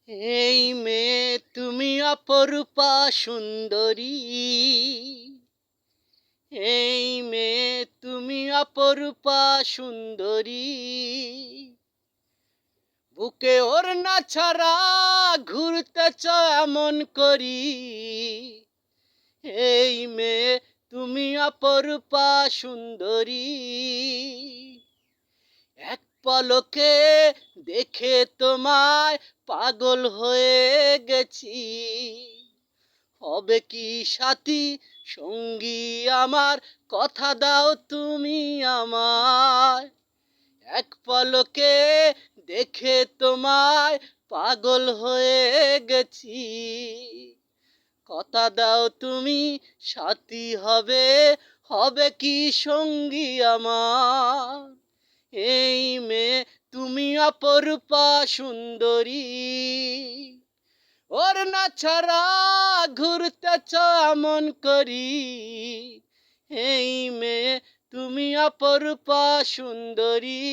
এই মেয়ে তুমি অপরূপা সুন্দরী, এই মেয়ে তুমি অপরূপা সুন্দরী। বুকে ওড়না ছাড়া ঘুরতেছ এমন করি, এই মেয়ে তুমি অপরূপা সুন্দরী। এক পলকে দেখে তোমায় পাগল হয়ে গেছি, হবে কি সাথী সঙ্গী আমার, কথা দাও তুমি আমায়। এক পলকে দেখে তোমায় পাগল হয়ে গেছি, কথা দাও তুমি সাথী হবে, হবে কি সঙ্গী আমার। এই মেয়ে তুমি অপরূপা সুন্দরী, ওড়না ছাড়া ঘুরতেছ এমন করি, এই মেয়ে তুমি অপরূপা সুন্দরী।